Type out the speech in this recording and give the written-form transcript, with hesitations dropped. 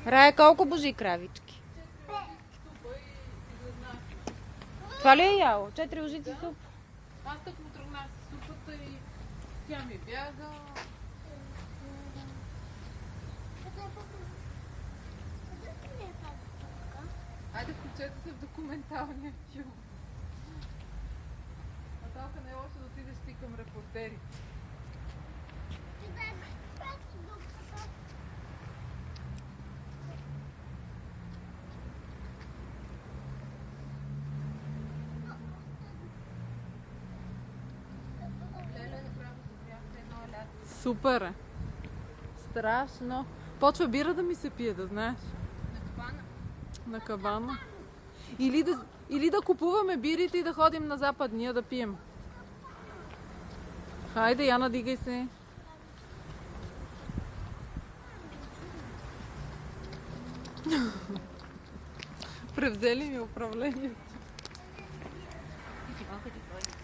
Рая, колко божи кравички? Това ли е яло? 4 лъжици суп? Аз так му тръгнах с супата и тя ми бяга. Айде, включете се в документалния филм. Наталка, не е лошо да отидеш ти към репортери. Супер е. Страшно. Почва бира да ми се пие, да знаеш. На кабана. На кабана. Или да купуваме бирите и да ходим на западния да пием. Хайде, Яна, дигай се. Превзели ми управлението.